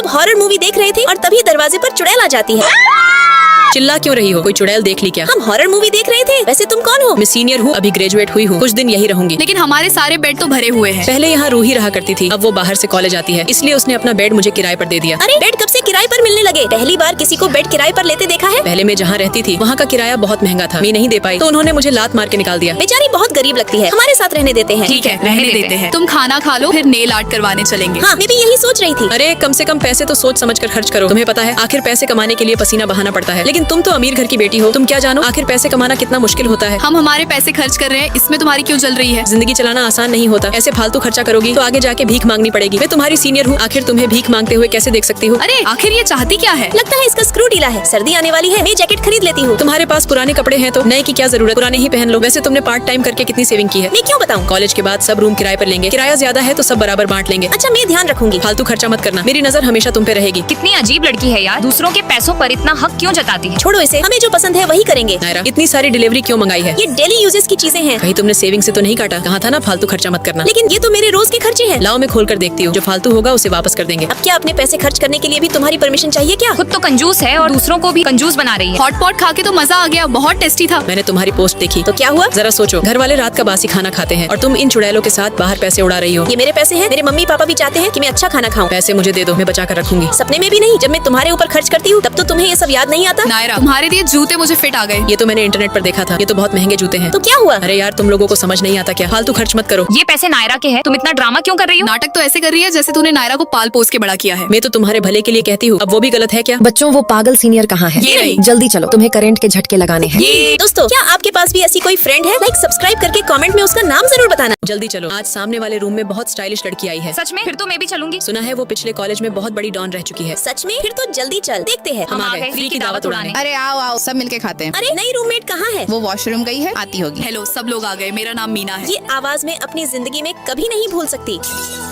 जब horror movie देख रहे थे और तभी दरवाजे पर चुड़ैल आ जाती है। चिल्ला क्यों रही हो? कोई चुड़ैल देख ली क्या? हम हॉरर मूवी देख रहे थे। वैसे तुम कौन हो? मैं सीनियर हूँ, अभी ग्रेजुएट हुई हूँ, कुछ दिन यही रहूंगी। लेकिन हमारे सारे बेड तो भरे हुए हैं। पहले यहाँ रूही रहा करती थी, अब वो बाहर से कॉलेज आती है, इसलिए उसने अपना बेड मुझे किराए पर दे दिया। अरे बेड कब से किराए पर मिलने लगे? पहली बार किसी को बेड किराए पर लेते देखा है। पहले मैं जहाँ रहती थी वहाँ का किराया बहुत महंगा था, मैं नहीं दे पाई तो उन्होंने मुझे लात मार के निकाल दिया। बेचारी बहुत गरीब लगती है, हमारे साथ रहने देते हैं। ठीक है, रहने देते हैं। तुम खाना खा लो, फिर नेल आर्ट करवाने चलेंगे। हाँ, मैं भी यही सोच रही थी। अरे कम से कम पैसे तो सोच समझ कर खर्च करो। तुम्हें पता है आखिर पैसे कमाने के लिए पसीना बहाना पड़ता है, लेकिन तुम तो अमीर घर की बेटी हो, तुम क्या जानो आखिर पैसे कमाना कितना मुश्किल होता है। हम हमारे पैसे खर्च कर रहे हैं, इसमें तुम्हारी क्यों जल रही है? जिंदगी चलाना आसान नहीं होता, ऐसे फालतू खर्चा करोगी तो आगे जाके भीख मांगनी पड़ेगी। मैं तुम्हारी सीनियर हूँ, आखिर तुम्हें भीख मांगते हुए कैसे देख सकती हूँ? अरे आखिर ये चाहती क्या है? लगता है इसका स्क्रू ढीला है। सर्दी आने वाली है, मैं जैकेट खरीद लेती हूँ। तुम्हारे पास पुराने कपड़े हैं तो नए की क्या जरूरत, पुराने ही पहन लो। वैसे तुमने पार्ट टाइम करके कितनी सेविंग की है? मैं क्यों बताऊँ? कॉलेज के बाद सब रूम किराए पर लेंगे, किराया ज्यादा है तो सब बराबर बांट लेंगे। अच्छा मैं ध्यान रखूंगी। फालतू खर्चा मत करना, मेरी नजर हमेशा तुम पे रहेगी। कितनी अजीब लड़की है यार, दूसरों के पैसों पर इतना हक क्यों जताती है? छोड़ो इसे, हमें जो पसंद है वही करेंगे। नायरा इतनी सारी डिलीवरी क्यों मंगाई है? ये डेली यूजेस की चीजें हैं। कहीं तुमने सेविंग से तो नहीं काटा? कहा था ना फालतू खर्चा मत करना। लेकिन ये तो मेरे रोज के खर्चे हैं। लाओ मैं खोल कर देखती हूँ, जो फालतू होगा उसे वापस कर देंगे। अब क्या अपने पैसे खर्च करने के लिए भी तुम्हारी परमिशन चाहिए क्या? खुद तो कंजूस है और दूसरों को भी कंजूस बना रही है। हॉट पॉट खा के तो मजा आ गया, बहुत टेस्टी था। मैंने तुम्हारी पोस्ट देखी। तो क्या हुआ? जरा सोचो, घर वाले रात का बासी खाना खाते हैं और तुम इन चुड़ैलों के साथ बाहर पैसे उड़ा रही हो। ये मेरे पैसे हैं। मेरे मम्मी पापा भी चाहते हैं कि मैं अच्छा खाना खाऊं। पैसे मुझे दे दो, मैं बचा कर रखूंगी। सपने में भी नहीं। जब मैं तुम्हारे ऊपर खर्च करती हूँ तब तो तुम्हें ये सब याद नहीं आता। नायरा तुम्हारे लिए जूते मुझे फिट आ गए। ये तो मैंने इंटरनेट पर देखा था, ये तो बहुत महंगे जूते हैं। तो क्या हुआ? अरे यार तुम लोगों को समझ नहीं आता क्या? फालतू खर्च मत करो। ये पैसे नायरा के हैं, तुम इतना ड्रामा क्यों कर रही हो? नाटक तो ऐसे कर रही है जैसे तूने नायरा को पाल पोस के बड़ा किया है। मैं तो तुम्हारे भले के लिए कहती हूँ, अब वो भी गलत है क्या? बच्चों वो पागल सीनियर कहाँ है? ये रही। जल्दी चलो, तुम्हें करंट के झटके लगाने हैं। दोस्तों क्या आपके पास भी ऐसी कोई फ्रेंड है? लाइक सब्सक्राइब करके कमेंट में उसका नाम जरूर बताना। जल्दी चलो, आज सामने वाले रूम में बहुत स्टाइलिश लड़की आई है। सच में? फिर तो मैं भी चलूंगी। सुना है वो पिछले कॉलेज में बहुत बड़ी डॉन रह चुकी है। सच में? फिर तो जल्दी चल, देखते हैं। हम आ गए फ्री की दावत उड़ाने। अरे आओ आओ, सब मिलके खाते हैं। अरे नई रूममेट कहाँ है? वो वॉशरूम गई है, आती होगी। हेलो सब लोग आ गए, मेरा नाम मीना है। ये आवाज में अपनी जिंदगी में कभी नहीं भूल सकती।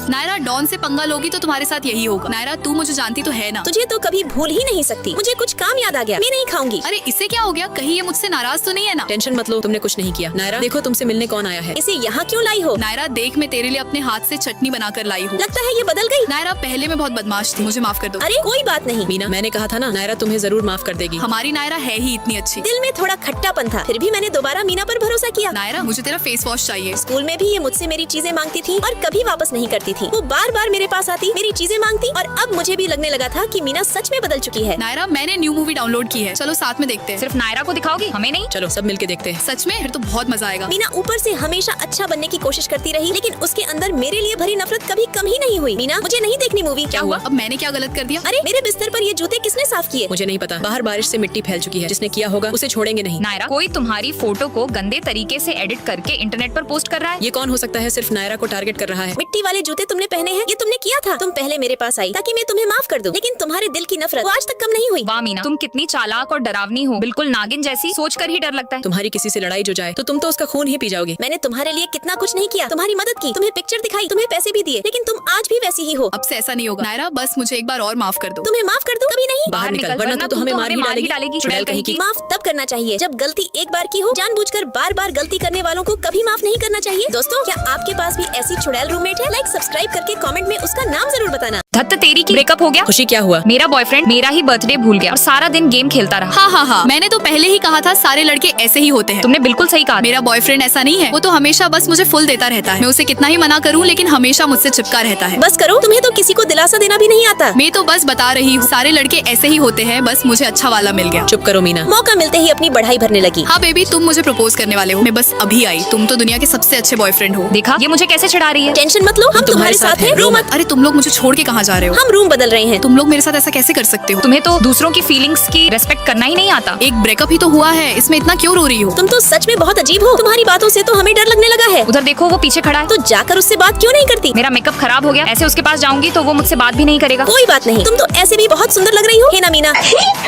नायरा डॉन से पंगा लोगी तो तुम्हारे साथ यही होगा। नायरा तू मुझे जानती तो है ना? तुझे तो कभी भूल ही नहीं सकती। मुझे कुछ काम याद आ गया, मैं नहीं खाऊंगी। अरे इससे क्या हो गया? कहीं ये मुझसे नाराज तो नहीं है ना? टेंशन मत लो, तुमने कुछ नहीं किया। नायरा देखो तुमसे मिलने कौन आया है। इसे यहाँ क्यों लाई हो? नायरा देख, मैं तेरे लिए अपने हाथ से चटनी बनाकर लाई हूँ। लगता है ये बदल गई। नायरा पहले मैं बहुत बदमाश थी, मुझे माफ कर दो। अरे कोई बात नहीं। मीना मैंने कहा था ना, नायरा तुम्हें जरूर माफ कर देगी। हमारी नायरा है ही इतनी अच्छी। दिल में थोड़ा खट्टापन था, फिर भी मैंने दोबारा मीना पर भरोसा किया। नायरा मुझे तेरा फेस वॉश चाहिए। स्कूल में भी ये मुझसे मेरी चीजें मांगती थी और कभी वापस नहीं करती थी। वो बार बार मेरे पास आती, मेरी चीजें मांगती और अब मुझे भी लगने लगा था कि मीना सच में बदल चुकी है। नायरा मैंने न्यू मूवी डाउनलोड की है, चलो साथ में देखते हैं। सिर्फ नायरा को दिखाओगी, हमें नहीं? चलो सब मिलके देखते हैं। सच में? फिर तो बहुत मजा आएगा। मीना ऊपर से हमेशा अच्छा बनने की कोशिश करती रही, लेकिन उसके अंदर मेरे लिए भरी नफरत कभी कम ही नहीं हुई। मीना मुझे नहीं देखनी मूवी। क्या हुआ? अब मैंने क्या गलत कर दिया? अरे मेरे बिस्तर पर ये जूते किसने साफ किए? मुझे नहीं पता, बाहर बारिश से मिट्टी फैल चुकी है, जिसने किया होगा उसे छोड़ेंगे नहीं। नायरा कोई तुम्हारी फोटो को गंदे तरीके से एडिट करके इंटरनेट पर पोस्ट कर रहा है। ये कौन हो सकता है? सिर्फ नायरा को टारगेट कर रहा है। मिट्टी वाले जूते तुमने पहने हैं, ये तुमने किया था। तुम पहले मेरे पास आई ताकि मैं तुम्हें माफ कर दूं, लेकिन तुम्हारे दिल की नफरत वो आज तक कम नहीं हुई। वाह मीना, तुम कितनी चालाक और डरावनी हो, बिल्कुल नागिन जैसी। सोचकर ही डर लगता है। तुम्हारी किसी से लड़ाई जो जाए तो तुम तो उसका खून ही पी जाओगी। मैंने तुम्हारे लिए कितना कुछ नहीं किया, तुम्हारी मदद की, तुम्हें पिक्चर दिखाई, तुम्हें पैसे भी दिए, लेकिन तुम आज भी वैसी ही हो। अब से ऐसा नहीं होगा। नायरा बस मुझे एक बार और माफ कर दो। तुम्हें माफ कर दूं? कभी नहीं। बाहर निकल, वरना तो हमें मार ही डालेगी। चुड़ैल कहीं की। माफ तब करना चाहिए जब गलती एक बार की हो। जानबूझकर बार बार गलती करने वालों को कभी माफ नहीं करना चाहिए। दोस्तों क्या आपके पास भी ऐसी चुड़ैल रूममेट है? लाइक सब्सक्राइब करके कमेंट में उसका नाम जरूर बताना। धत्त तेरी की ब्रेकअप हो गया। खुशी क्या हुआ? मेरा बॉयफ्रेंड मेरा ही बर्थडे भूल गया और सारा दिन गेम खेलता रहा। हाँ हाँ हाँ, मैंने तो पहले ही कहा था सारे लड़के ऐसे ही होते हैं। तुमने बिल्कुल सही कहा। मेरा बॉयफ्रेंड ऐसा नहीं है, वो तो हमेशा बस मुझे फुल देता रहता है। मैं उसे कितना ही मना करूं लेकिन हमेशा मुझसे चिपका रहता है। बस करो, तुम्हें तो किसी को दिलासा देना भी नहीं आता। मैं तो बस बता रही हूँ, सारे लड़के ऐसे ही होते हैं, बस मुझे अच्छा वाला मिल गया। चुप करो मीना। मौका मिलते ही अपनी बढ़ाई भरने लगी। हाँ बेबी, तुम मुझे प्रपोज करने वाले हो, मैं बस अभी आई। तुम तो दुनिया के सबसे अच्छे बॉयफ्रेंड हो। देखा ये मुझे कैसे चिढ़ा रही है। टेंशन मत लो, हम तुम्हारे साथ हैं, रो मत। अरे तुम लोग मुझे छोड़ के कहाँ जा रहे हो? हम रूम बदल रहे हैं। तुम लोग मेरे साथ ऐसा कैसे कर सकते हो? तुम्हें तो दूसरों की फीलिंग्स की रेस्पेक्ट करना ही नहीं आता। एक ब्रेकअप ही तो हुआ है, इसमें इतना क्यों रो रही हो? तुम तो सच में बहुत अजीब हो। तुम्हारी बातों से तो हमें डर लगने लगा है। उधर देखो वो पीछे खड़ा है। तो जाकर उससे बात क्यों नहीं करती? मेरा मेकअप खराब हो गया, ऐसे उसके पास जाऊंगी तो वो मुझसे बात भी नहीं करेगा। कोई बात नहीं, तुम तो ऐसे भी बहुत सुंदर लग रही हो, है ना मीना?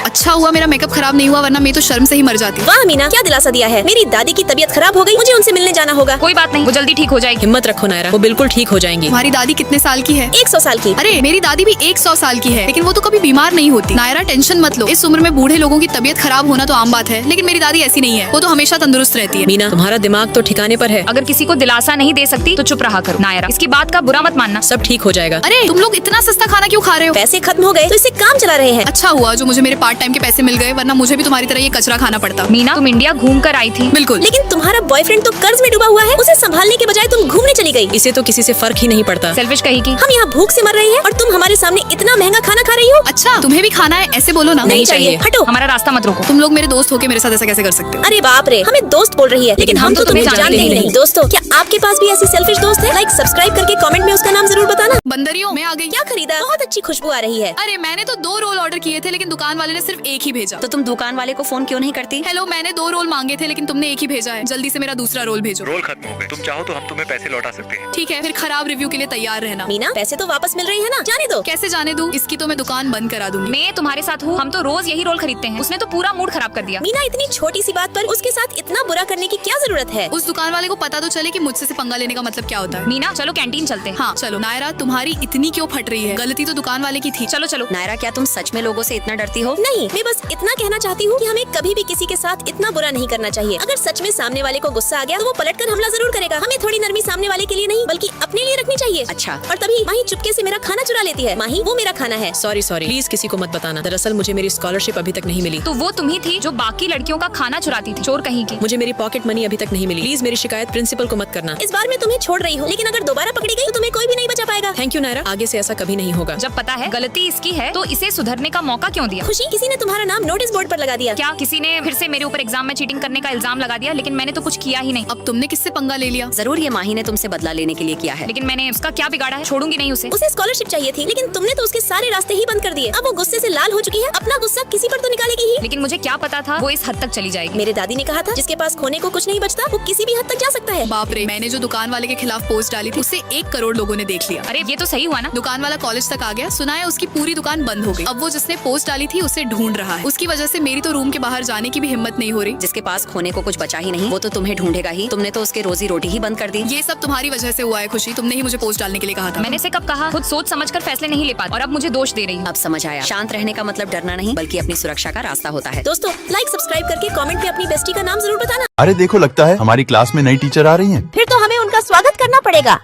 अच्छा हुआ मेरा मेकअप खराब नहीं हुआ, वरना मैं तो शर्म से ही मर जाती। वाह मीना, क्या दिलासा दिया है। मेरी दादी की तबीयत खराब हो गई, मुझे उनसे मिलने जाना होगा। कोई बात नहीं, वो जल्दी ठीक हो जाएगी। हिम्मत रखो नायरा, वो बिल्कुल ठीक हो जाएंगी। तुम्हारी दादी कितने साल की है? 100 साल की। अरे मेरी दादी भी 100 साल की है, लेकिन वो तो कभी बीमार नहीं होती। नायरा टेंशन मत लो, इस उम्र में बूढ़े लोगों की तबीयत खराब होना तो आम बात है, लेकिन मेरी दादी ऐसी नहीं है, वो तो हमेशा तंदुरुस्त रहती है। मीना, तुम्हारा दिमाग तो ठिकाने पर है। अगर किसी को दिलासा नहीं दे सकती तो चुप रहा करो। नायरा, इसकी बात का बुरा मत मानना। सब ठीक हो जाएगा। अरे तुम लोग इतना सस्ता खाना क्यों खा रहे हो? पैसे खत्म हो गए तो इससे काम चला रहे हैं। अच्छा हुआ जो मुझे मेरे पार्ट टाइम के पैसे मिल गए, वरना मुझे भी तुम्हारी तरह ये कचरा खाना पड़ता। मीना, तुम इंडिया घूम कर आई थी। बिल्कुल। लेकिन तुम्हारा बॉयफ्रेंड तो कर्ज में डूबा हुआ है, उसे संभालने के बजाय तुम घूमने चली गई। इसे तो किसी से फर्क ही नहीं पड़ता। सेल्फिश कहेगी। हम यहाँ भूख से मर रहे हैं और तुम हमारे सामने इतना महंगा खाना खा रही हो। अच्छा तुम्हें भी खाना है, ऐसे बोलो ना। नहीं चाहिए। हटो। हमारा रास्ता मत रोको। तुम लोग मेरे दोस्त होके मेरे साथ ऐसा कैसे कर सकते हो? अरे बाप रे, हमें दोस्त बोल रही है, लेकिन हम तो तुम्हें जानते ही नहीं। दोस्तों, क्या आपके पास भी ऐसी सेल्फिश दोस्त है? लाइक सब्सक्राइब करके कमेंट में उसका नाम जरूर बताना। बंदरियों, मैं आ गई। क्या खरीदा? बहुत अच्छी खुशबू आ रही है। अरे मैंने तो 2 रोल ऑर्डर किए थे, लेकिन दुकान वाले ने सिर्फ एक ही भेजा। तो तुम दुकान वाले को फोन क्यों नहीं करती? हेलो, मैंने 2 रोल मांगे थे, लेकिन तुमने एक ही भेजा है। जल्दी से मेरा दूसरा रोल भेजो। रोल खत्म हो गए। तुम चाहो तो हम तुम्हें पैसे लौटा सकते हैं। ठीक है, फिर खराब रिव्यू के लिए तैयार रहना। मीना, पैसे तो वापस मिल रही है ना, जाने दो। कैसे जाने दूं? इसकी तो मैं दुकान बंद करा दूंगी। मैं तुम्हारे साथ हूँ, हम तो रोज यही रोल खरीदते हैं। उसने तो पूरा मूड खराब कर दिया। मीना, इतनी छोटी सी बात पर उसके साथ इतना बुरा करने की क्या जरूरत है? उस दुकान वाले को पता तो चले कि मुझसे से पंगा लेने का मतलब क्या होता है। मीना, चलो कैंटीन चलते हैं। हाँ चलो। नायरा, तुम्हारी इतनी क्यों फट रही है? गलती तो दुकान वाले की थी। चलो चलो। नायरा, क्या तुम सच में लोगों से इतना डरती हो? नहीं, मैं बस इतना कहना चाहती हूँ कि हमें कभी भी किसी के साथ इतना बुरा नहीं करना चाहिए। अगर सच में सामने वाले को गुस्सा आ गया तो वो पलटकर हमला जरूर करेगा। हमें थोड़ी नरमी सामने वाले के लिए नहीं बल्कि अपने लिए रखनी चाहिए। अच्छा। और तभी माही चुपके से मेरा खाना चुरा लेती है। माही, वो मेरा खाना है। सॉरी प्लीज किसी को मत बताना। दरअसल मुझे मेरी स्कॉलरशिप अभी तक नहीं मिली। तो वो तुम ही थी जो बाकी लड़कियों का खाना चुराती थी, चोर कहीं की। मुझे मेरी पॉकेट मनी अभी तक नहीं मिली। प्लीज मेरी शिकायत प्रिंसिपल को मत करना। इस बार मैं तुम्हें छोड़ रही हूँ, लेकिन अगर दोबारा पकड़ी गई तो तुम्हें कोई भी नहीं बचा पाएगा। थैंक यू नायरा, आगे से ऐसा कभी नहीं होगा। जब पता है गलती इसकी है तो इसे सुधरने का मौका क्यों दिया? खुशी, किसी ने तुम्हारा नाम नोटिस बोर्ड पर लगा दिया। क्या किसी ने फिर से मेरे ऊपर एग्जाम में चीटिंग करने का इल्जाम लगा दिया? लेकिन मैंने तो कुछ किया ही नहीं। अब तुमने किससे पंगा ले लिया? जरूर ये माही ने तुमसे बदला लेने के लिए किया है। लेकिन मैंने उसका क्या बिगाड़ा है? छोड़ूंगी नहीं उसे। उसे स्कॉलरशिप चाहिए थी, लेकिन तुमने तो उसके सारे रास्ते ही बंद कर दिए। अब वो गुस्से से लाल हो चुकी है, अपना गुस्सा किसी पर तो निकालेगी ही। लेकिन मुझे क्या पता था वो इस हद तक चली जाएगी। मेरे दादी ने कहा था, जिसके पास खोने को कुछ नहीं बचता वो किसी भी हद तक जा सकता है। बाप रे, मैंने जो दुकान वाले के खिलाफ पोस्ट डाली थी उसे 1 करोड़ लोगों ने देख लिया। अरे ये तो सही हुआ ना। दुकान वाला कॉलेज तक आ गया, सुना है उसकी पूरी दुकान बंद हो गई। अब वो जिसने पोस्ट डाली थी उसे ढूंढ रहा है। उसकी वजह से मेरी तो रूम के बाहर जाने की भी हिम्मत नहीं हो रही। जिसके पास खोने को कुछ बचा ही नहीं वो तो तुम्हें ढूंढेगा ही। तुमने तो उसके रोजी रोटी ही बंद कर दी। ये सब तुम्हारी वजह से हुआ है खुशी, तुमने ही मुझे पोस्ट डालने के लिए कहा था। मैंने से कब कहा? खुद सोच समझकर फैसले नहीं ले पाती और अब मुझे दोष दे रही है। अब समझ आया, शांत रहने का मतलब डरना नहीं बल्कि अपनी सुरक्षा का रास्ता होता है। दोस्तों, लाइक सब्सक्राइब करके कमेंट में अपनी बेस्टी का नाम जरूर बताना। अरे देखो, लगता है हमारी क्लास में नई टीचर आ रही हैं। फिर तो हमें उनका स्वागत करना पड़ेगा।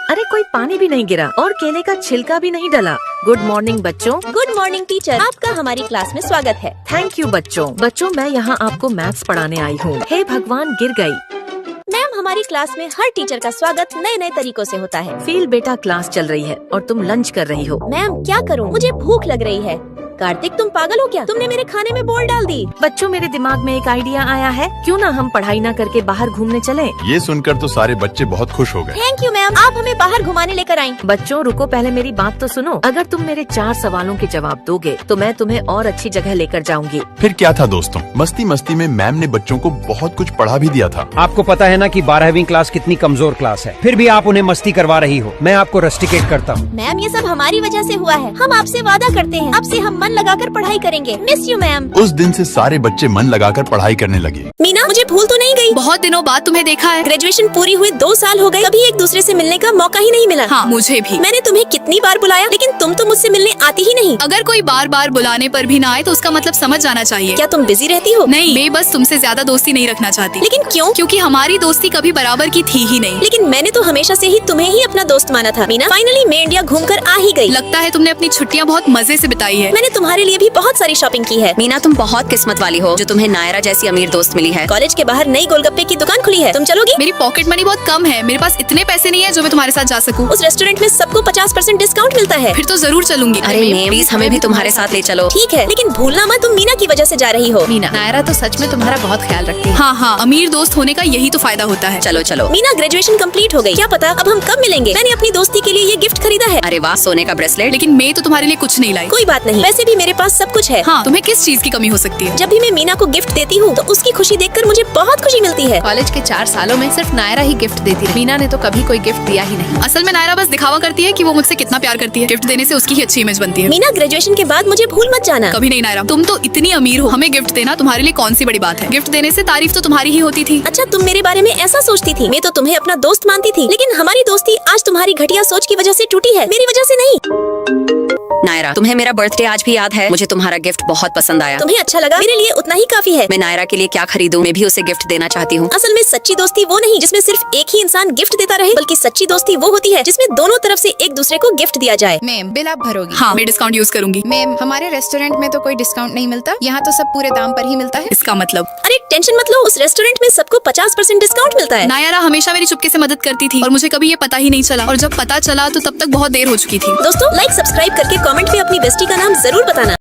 अरे कोई पानी भी नहीं गिरा और केले का छिलका भी नहीं डला। गुड मॉर्निंग बच्चों। गुड मॉर्निंग टीचर, आपका हमारी क्लास में स्वागत है। थैंक यू बच्चों, मैं यहाँ आपको मैथ्स पढ़ाने आई हूँ। हे भगवान, गिर गई। मैम, हमारी क्लास में हर टीचर का स्वागत नए नए तरीकों से होता है। फील बेटा, क्लास चल रही है और तुम लंच कर रही हो। मैम, क्या करूँ, मुझे भूख लग रही है। कार्तिक, तुम पागल हो क्या? तुमने मेरे खाने में बॉल डाल दी। बच्चों, मेरे दिमाग में एक आइडिया आया है, क्यों ना हम पढ़ाई ना करके बाहर घूमने चलें? ये सुनकर तो सारे बच्चे बहुत खुश हो गए। थैंक यू मैम, आप हमें बाहर घुमाने लेकर आई। बच्चों रुको, पहले मेरी बात तो सुनो। अगर तुम मेरे 4 सवालों के जवाब दोगे तो मैं तुम्हें और अच्छी जगह लेकर जाऊंगी। फिर क्या था दोस्तों, मस्ती मस्ती में मैम ने बच्चों को बहुत कुछ पढ़ा भी दिया था। आपको पता है ना कि 12वीं क्लास कितनी कमजोर क्लास है, फिर भी आप उन्हें मस्ती करवा रही हो। मैं आपको रस्टिकेट करता हूँ। मैम, ये सब हमारी वजह से हुआ है। हम आपसे वादा करते हैं, अब से हम मन लगाकर पढ़ाई करेंगे। Miss you ma'am. उस दिन से सारे बच्चे मन लगाकर पढ़ाई करने लगे। मीना, मुझे भूल तो नहीं गई? बहुत दिनों बाद तुम्हें देखा है। ग्रेजुएशन पूरी हुए 2 साल हो गए, कभी एक दूसरे से मिलने का मौका ही नहीं मिला। हाँ, मुझे भी। मैंने तुम्हें कितनी बार बुलाया, लेकिन तुम तो मुझसे मिलने आती ही नहीं। अगर कोई बार बार बुलाने पर भी ना आए तो उसका मतलब समझ जाना चाहिए। क्या तुम बिजी रहती हो? नहीं, मैं बस तुमसे ज्यादा दोस्ती नहीं रखना चाहती। लेकिन क्यों? क्योंकि हमारी दोस्ती कभी बराबर की थी ही नहीं। लेकिन मैंने तो हमेशा से ही तुम्हें ही अपना दोस्त माना था। मीना, फाइनली मैं इंडिया घूमकर आ ही गई। लगता है तुमने अपनी छुट्टियाँ बहुत मजे से बिताई है। मैंने तुम्हारे लिए भी बहुत सारी शॉपिंग की है। मीना, तुम बहुत किस्मत वाली हो जो तुम्हें नायरा जैसी अमीर दोस्त मिली है। कॉलेज के बाहर नई गोलगप्पे की दुकान खुली है, तुम चलोगी? मेरी पॉकेट मनी बहुत कम है, मेरे पास इतने पैसे नहीं है जो मैं तुम्हारे साथ जा सकूं। उस रेस्टोरेंट में सबको 50% डिस्काउंट मिलता है। फिर तो जरूर चलूंगी। अरे प्लीज हमें भी तुम्हारे साथ ले चलो। ठीक है, लेकिन भूलना मत, तुम मीना की वजह से जा रही हो। मीना, नायरा तो सच में तुम्हारा बहुत ख्याल रखती है। हाँ, अमीर दोस्त होने का यही तो फायदा होता है। चलो चलो। मीना, ग्रेजुएशन कंप्लीट हो गई, क्या पता अब हम कब मिलेंगे। मैंने अपनी दोस्ती के लिए ये गिफ्ट खरीदा है। अरे वाह, सोने का ब्रेसलेट। लेकिन मैं तो तुम्हारे लिए कुछ नहीं लाई। कोई बात नहीं, वैसे भी मेरे पास सब कुछ है। हाँ, तुम्हें किस चीज की कमी हो सकती है? जब भी मैं मीना को गिफ्ट देती हूँ तो उसकी खुशी देखकर मुझे बहुत खुशी मिलती है। कॉलेज के 4 सालों में सिर्फ नायरा ही गिफ्ट देती रही। मीना ने तो कभी कोई गिफ्ट दिया ही नहीं। असल में नायरा बस दिखावा करती है कि वो मुझसे कितना प्यार करती है। गिफ्ट देने से उसकी ही अच्छी इमेज बनती है। मीना, ग्रेजुएशन के बाद मुझे भूल मत जाना। कभी नहीं नायरा, तुम तो इतनी अमीर हो, हमें गिफ्ट देना तुम्हारे लिए कौन सी बड़ी बात है। गिफ्ट देने से तारीफ तो तुम्हारी ही होती थी। अच्छा, तुम मेरे बारे में ऐसा सोचती थी। मैं तो तुम्हें अपना दोस्त मानती थी, लेकिन हमारी दोस्ती आज तुम्हारी घटिया सोच की वजह से टूटी है, मेरी वजह से नहीं। नायरा, तुम्हें मेरा बर्थडे आज भी याद है? मुझे तुम्हारा गिफ्ट बहुत पसंद आया। तुम्हें अच्छा लगा, मेरे लिए उतना ही काफी है। मैं नायरा के लिए क्या खरीदूं? मैं भी उसे गिफ्ट देना चाहती हूँ। असल में सच्ची दोस्ती वो नहीं जिसमें सिर्फ एक ही इंसान गिफ्ट देता रहे, बल्कि सच्ची दोस्ती वो होती है जिसमें दोनों तरफ से एक दूसरे को गिफ्ट दिया जाए। मैम, बिल आप भरोगी? हाँ, मैं डिस्काउंट यूज करूंगी। मैम, हमारे रेस्टोरेंट में तो कोई डिस्काउंट नहीं मिलता, यहाँ तो सब पूरे दाम पर ही मिलता है। इसका मतलब? अरे टेंशन मत लो, उस रेस्टोरेंट में सबको 50% डिस्काउंट मिलता है। नायरा हमेशा मेरी चुपके से मदद करती थी और मुझे कभी ये पता ही नहीं चला, और जब पता चला तो तब तक बहुत देर हो चुकी थी। दोस्तों, लाइक सब्सक्राइब करके कमेंट में अपनी बेस्टी का नाम जरूर बताना।